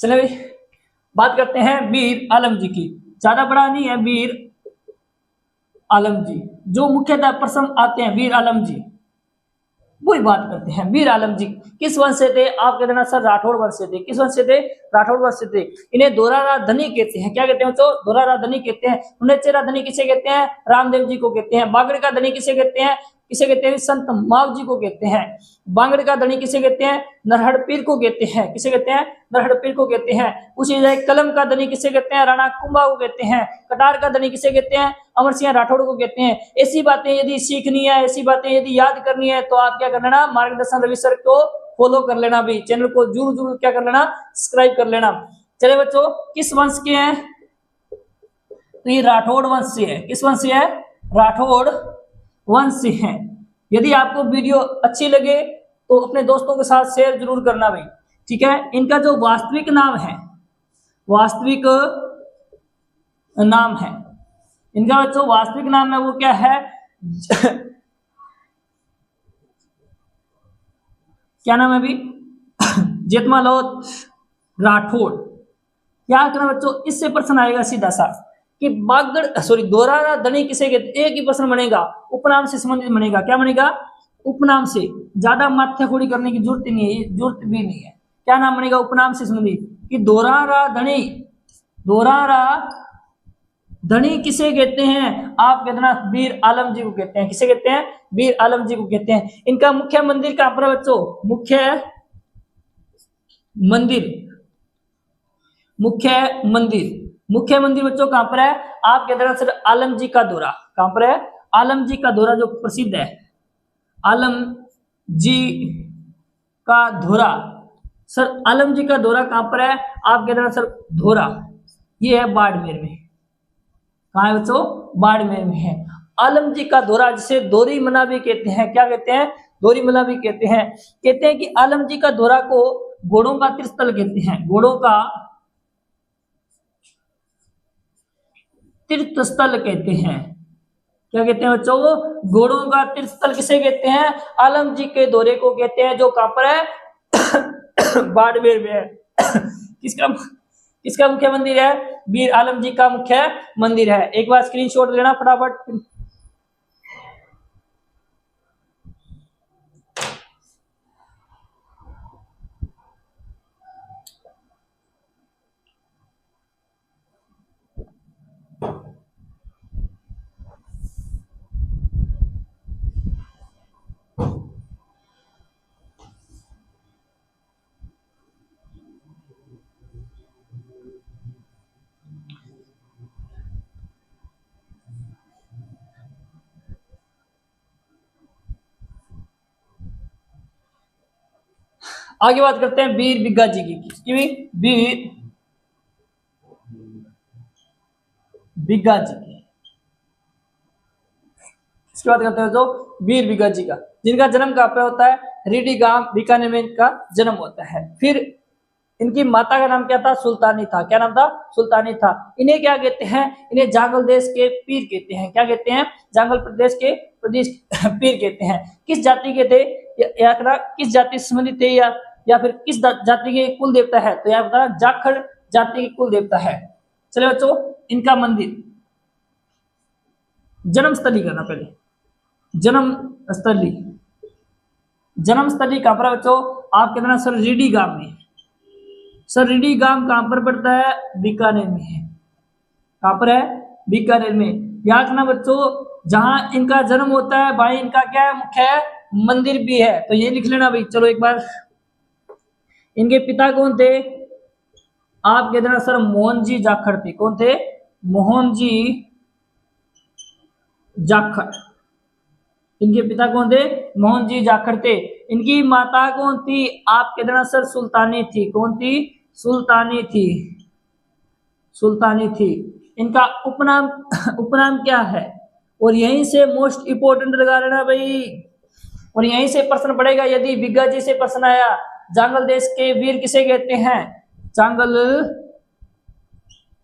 चलिए भाई बात करते हैं वीर आलम जी की। ज्यादा बड़ा नहीं है वीर आलम जी, जो मुख्यतः प्रसन्न आते हैं वीर आलम जी, वही बात करते हैं। वीर आलम जी किस वंश से थे? आप कहते ना सर राठौड़ वंश से थे। किस वंश से थे? राठौड़ वंश से थे। इन्हें दोहरा धनी कहते हैं। क्या कहते हैं बच्चों? दोहरा धनी कहते हैं। उन्हें धनी किसे कहते हैं? रामदेव जी को कहते हैं। बागड़ का धनी किसे कहते हैं? किसे कहते हैं? संत माव जी को कहते हैं। बांगड़ का धनी किसे कहते हैं? नरहड़पीर को कहते हैं। किसे कहते हैं? नरहड़पीर को कहते हैं। उसी जगह कलम का धनी किसे कहते हैं? राणा कुंभा को कहते हैं। कटार का धनी किसे कहते हैं? अमर सिंह राठौड़ को कहते हैं। ऐसी बातें यदि सीखनी है, ऐसी बातें यदि याद करनी है, तो आप क्या कर लेना? मार्गदर्शन रवि सर को फॉलो कर लेना। भी चैनल को जरूर जरूर क्या कर लेना? सब्सक्राइब कर लेना। चले बच्चों, किस वंश के हैं? तो ये राठौड़ वंश से है। किस वंश से है? राठौड़ वंश से हैं। यदि आपको वीडियो अच्छी लगे तो अपने दोस्तों के साथ शेयर जरूर करना भाई। ठीक है, इनका जो वास्तविक नाम है, वास्तविक नाम है इनका जो वास्तविक नाम है वो क्या है? क्या नाम है अभी? जेठमालोत राठौड़। क्या करना बच्चों? इससे प्रश्न आएगा सीधा सा कि दोहरा धनी किसे कहते? एक ही प्रश्न बनेगा, उपनाम से संबंधित बनेगा। क्या बनेगा? उपनाम से। ज्यादा माथाखोड़ी करने की जरूरत नहीं है, जरूरत भी नहीं है। क्या नाम बनेगा उपनाम से संबंधित? कि दोहरा धनी किसे कहते हैं? आप कहते वीर आलम जी को कहते हैं। किसे कहते हैं? वीर आलम जी को कहते हैं। इनका मुख्य मंदिर कहां पर है बच्चों? मुख्य मंदिर बच्चों कहां पर है? आप कहते हैं सर आलम जी का दौरा। कहां पर है? आलम जी का दौरा जो प्रसिद्ध है, आलम जी का दौरा। सर आलम जी का दौरा कहां पर है? आप कहते हैं सर धोरा, ये है बाड़मेर में। कहां है बच्चों? बाड़मेर में है। आलम जी का दौरा जिसे दोरी मना भी कहते हैं। क्या कहते हैं? दोरी मना भी कहते हैं। कहते हैं कि आलम जी का दौरा को घोड़ों का तीर्थस्थल कहते हैं। घोड़ों का तीर्थस्थल कहते हैं। क्या कहते हैं बच्चों? घोड़ों का तीर्थस्थल किसे कहते हैं? आलम जी के दौरे को कहते हैं, जो कहां पर है? बाड़मेर में है। किसका मुख्य मंदिर है? वीर आलम जी का मुख्य मंदिर है। एक बार स्क्रीनशॉट लेना फटाफट। आगे बात करते हैं वीर बिग्गा जी की। किसकी भी? वीर बिग्गा जी की। इसके बाद करते हैं जो वीर बिग्गा जी का, जिनका जन्म कहाँ पे होता है? रीडी गांव बीकानेर में इनका जन्म होता है। फिर इनकी माता का नाम क्या था? सुल्तानी था। क्या नाम था? सुल्तानी था। इन्हें क्या कहते हैं? इन्हें जांगल देश के पीर कहते हैं। क्या कहते हैं? जांगल प्रदेश के प्रदेश पीर कहते हैं। किस जाति के थे? या किस जाति से संबंधित थे, या फिर किस जाति के कुल देवता है? तो यहाँ बताना जाखड़ जाति के कुल देवता है। चलिए बच्चों, इनका मंदिर, जन्म स्थली करना पहले, जन्म स्थली, जन्म स्थली कहां पर है बच्चों? आपके अंदर सर रीडी गांव में। सर रीडी गांव कहां पर पड़ता है? बीकानेर में है। कहां पर है? बीकानेर में। याद रखना बच्चों, जहां इनका जन्म होता है भाई, इनका क्या है? मुख्य मंदिर भी है, तो ये लिख लेना भाई। चलो एक बार, इनके पिता कौन थे? आपके अंदर सर मोहन जी जाखड़ थे। कौन थे? मोहन जी जाखड़। इनके पिता कौन थे? मोहन जी जाखड़ थे। इनकी माता कौन थी? आपके अंदर सर सुल्तानी थी। कौन थी? सुल्तानी थी। सुल्तानी थी। इनका उपनाम उपनाम क्या है? और यहीं से मोस्ट इंपोर्टेंट लगा लेना भाई, और यहीं से प्रश्न पड़ेगा यदि बिग्गा जी से प्रश्न आया। जांगल देश के वीर किसे कहते हैं?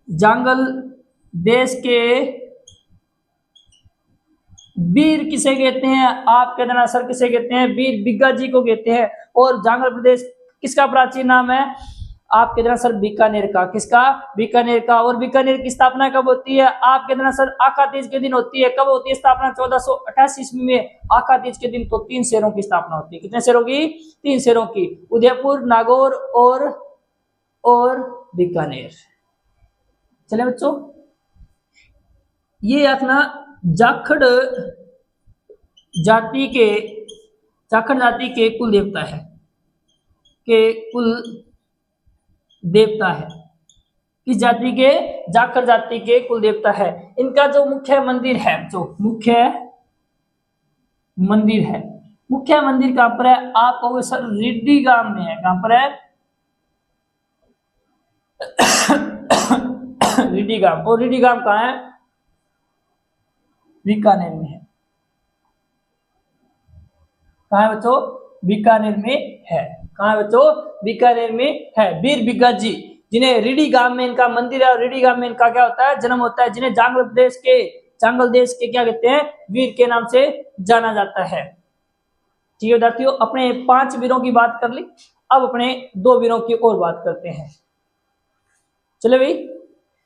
जांगल देश के वीर किसे कहते हैं? आपके अंदर सर किसे कहते हैं? वीर बिग्गा जी को कहते हैं। और जांगल प्रदेश किसका प्राचीन नाम है? आपके अंदर सर बीकानेर का। किसका? बीकानेर का। और बीकानेर की स्थापना कब होती है? आपके अंदर सर आखा तीज के दिन होती है। कब होती है स्थापना? 1488 ईस्वी में आखा तीज के दिन। तो 3 शहरों की स्थापना होती है। कितने शहरों की? 3 शहरों की, उदयपुर, नागौर और बीकानेर। चले बच्चों, ये अपना जाखड़ जाति के कुल देवता है, किस जाति के? जाखड़ जाति के कुल देवता है। इनका जो मुख्य मंदिर है, मुख्य मंदिर कहां पर है? आप कहोगे सर रिड्डी गांव में है। कहां पर है? रिड्डी गांव। और रिड्डी गांव कहां है? बीकानेर में है। कहां है बच्चों? बीकानेर में है। कहां है बच्चों? बीकानेर में है। वीर बिग्गा जी, जिन्हें रीडी गांव में इनका मंदिर है, और रीडी गांव में इनका क्या होता है? जन्म होता है। जिन्हें जांगल देश के क्या कहते हैं? वीर के नाम से जाना जाता है। ठीक है विद्यार्थियों, अपने 5 वीरों की बात कर ली, अब अपने 2 वीरों की और बात करते हैं। चलो भाई,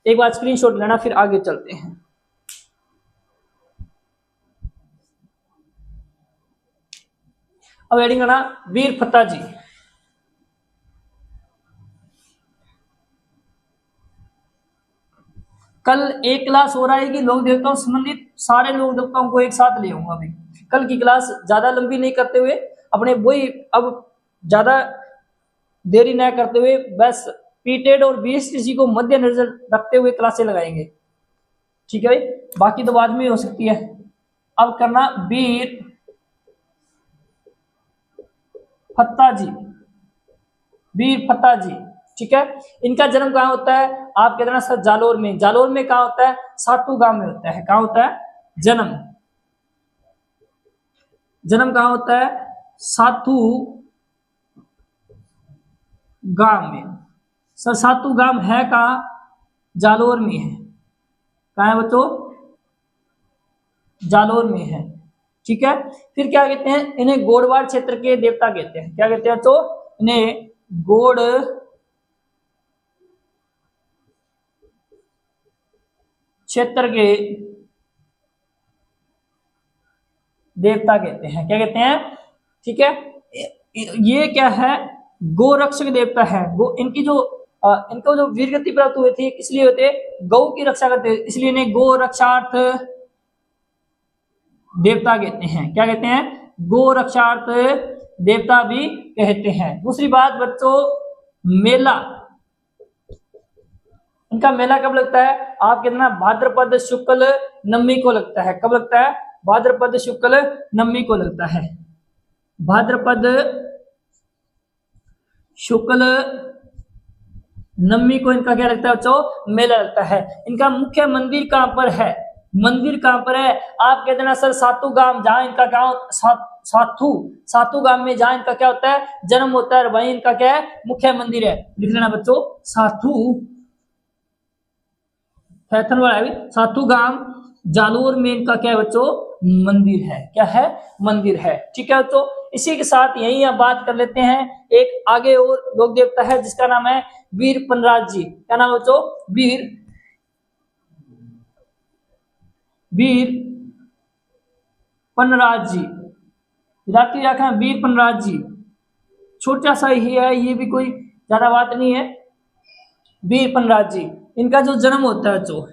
एक बार स्क्रीनशॉट लेना, फिर आगे चलते हैं। अब हेडिंग करना वीर फत्ता जी। कल एक क्लास हो रहा है कि लोक देवताओं से संबंधित सारे लोक देवताओं को एक साथ ले आऊंगा भाई। कल की क्लास ज्यादा लंबी नहीं करते हुए, अपने वही अब ज्यादा देरी न करते हुए, बस पीटेड और बीएसटीसी को मद्देनजर रखते हुए क्लासें लगाएंगे। ठीक है भाई, बाकी तो बाद में हो सकती है। अब करना वीर फत्ता जी, वीर फत्ता जी। ठीक है, इनका जन्म कहाँ होता है? आपके अंदर सर जालोर में। जालोर में कहाँ होता है? सातू गांव में होता है। कहाँ होता है? जन्म कहाँ होता है? सातू गांव में। सर सातू गांव है कहाँ? जालोर में है। कहाँ है बच्चों? जालोर में है। ठीक है, फिर क्या कहते हैं? इन्हें गोड़वाड़ क्षेत्र के देवता कहते हैं। क्या कहते हैं? तो इन्हें गोड़ क्षेत्र के देवता कहते हैं। क्या कहते हैं? ठीक है, ये क्या है? गोरक्षक देवता है। इनको जो वीरगति प्राप्त हुए थे, इसलिए होते गौ की रक्षा करते, इसलिए इन्हें गो रक्षार्थ देवता कहते हैं। क्या कहते हैं? गो रक्षार्थ देवता भी कहते हैं। दूसरी बात बच्चों, मेला। इनका मेला कब लगता है? आपके अंदर भाद्रपद शुक्ल नवमी को लगता है। कब लगता है? भाद्रपद शुक्ल नवमी को लगता है। भाद्रपद शुक्ल नवमी को इनका क्या लगता है बच्चों, मेला लगता है। इनका मुख्य मंदिर कहाँ पर है, मंदिर कहाँ पर है, आप कहते हैं ना सर सातू गांव, जहां इनका गांव सातू गांव में जहां इनका क्या होता है, जन्म होता है, वहीं इनका क्या है, मुख्य मंदिर है। लिख लेना बच्चों, सातू गांव जालोर में इनका क्या है बच्चों, मंदिर है। क्या है, मंदिर है। ठीक है बच्चों, इसी के साथ यही आप बात कर लेते हैं। एक आगे और लोक देवता है जिसका नाम है वीर पनराज जी। क्या नाम है बच्चों, वीर पनराज जी। याद रखना, वीर पनराज जी छोटा सा ही है, ये भी कोई ज्यादा बात नहीं है। वीर पनराज जी, इनका जो जन्म होता है बच्चों,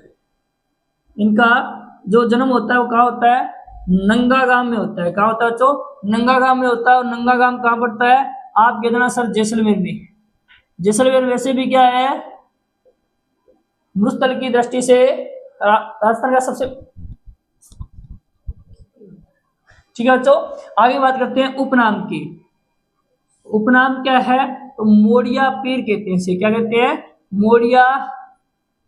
इनका जो जन्म होता है वो कहाँ होता है, नंगा गांव में होता है। कहाँ होता है बच्चों, नंगा गांव में होता है। और नंगा गांव कहाँ पड़ता है, आप कह देना सर जैसलमेर में। जैसलमेर वैसे भी क्या है, मरुस्थल की दृष्टि से राजस्थान का सबसे, ठीक है बच्चों। आगे बात करते हैं उपनाम की। उपनाम क्या है, तो मोड़िया पीर कहते हैं इसे। क्या कहते हैं, मोड़िया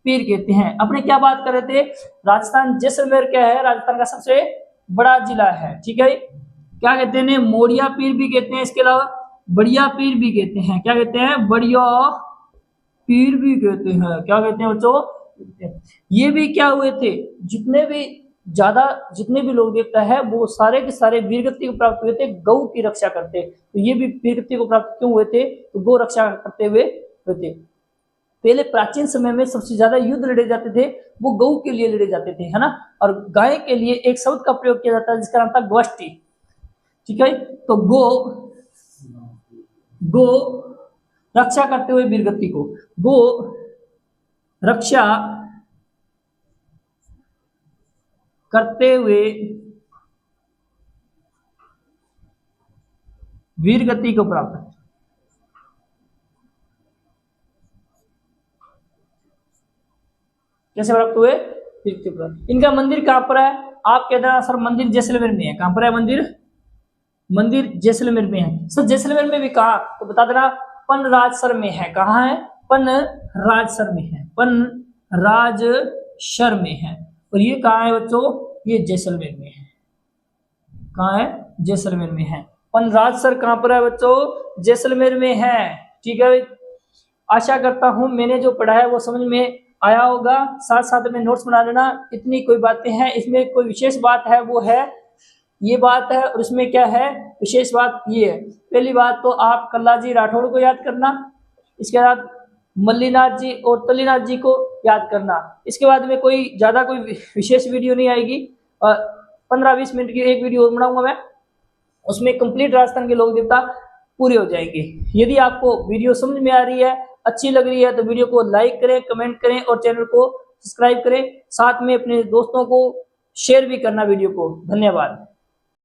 पीर कहते हैं। अपने क्या बात कर रहे थे, राजस्थान जैसलमेर क्या है, राजस्थान का सबसे बड़ा जिला है। ठीक है, क्या कहते हैं, मोड़िया पीर भी कहते हैं, इसके अलावा बढ़िया पीर भी कहते हैं। क्या कहते हैं, बढ़िया पीर भी कहते हैं। क्या कहते हैं बच्चों, ये भी क्या हुए थे, जितने भी लोग देवता है वो सारे के सारे वीरगति को प्राप्त हुए थे, गौ की रक्षा करते। तो ये भी वीरगति को प्राप्त क्यों हुए थे, तो गौ रक्षा करते हुए थे। पहले प्राचीन समय में सबसे ज्यादा युद्ध लड़े जाते थे वो गौ के लिए लड़े जाते थे, है ना। और गाय के लिए एक शब्द का प्रयोग किया जाता है जिसका नाम था ग्वष्टि। ठीक है, तो गो रक्षा करते हुए वीरगति को, गो रक्षा करते हुए वीरगति को प्राप्त। कैसे प्राप्त हुए, वीरगति प्राप्त। इनका मंदिर कहां पर है, आप कहते हैं सर मंदिर जैसलमेर में है। कहां पर है मंदिर जैसलमेर में है। सर जैसलमेर में भी कहा, तो बता देना पनराजसर में है। कहाँ है, पनराजसर में है, पनराजसर में है। और ये कहाँ है बच्चों, ये जैसलमेर में है। कहाँ है, जैसलमेर में है। पनराजसर कहाँ पर है बच्चों, जैसलमेर में है। ठीक है, आशा करता हूं मैंने जो पढ़ा है वो समझ में आया होगा। साथ साथ में नोट्स बना लेना। इतनी कोई बातें हैं, इसमें कोई विशेष बात है वो है ये बात है, और इसमें क्या है विशेष बात ये है। पहली बात तो आप कल्लाजी राठौड़ को याद करना, इसके बाद मल्लीनाथ जी और तलीनाथ जी को याद करना। इसके बाद में कोई ज़्यादा कोई विशेष वीडियो नहीं आएगी, 15-20 मिनट की एक वीडियो बनाऊंगा मैं, उसमें कंप्लीट राजस्थान के लोक देवता पूरे हो जाएंगे। यदि आपको वीडियो समझ में आ रही है, अच्छी लग रही है, तो वीडियो को लाइक करें, कमेंट करें और चैनल को सब्सक्राइब करें। साथ में अपने दोस्तों को शेयर भी करना वीडियो को। धन्यवाद।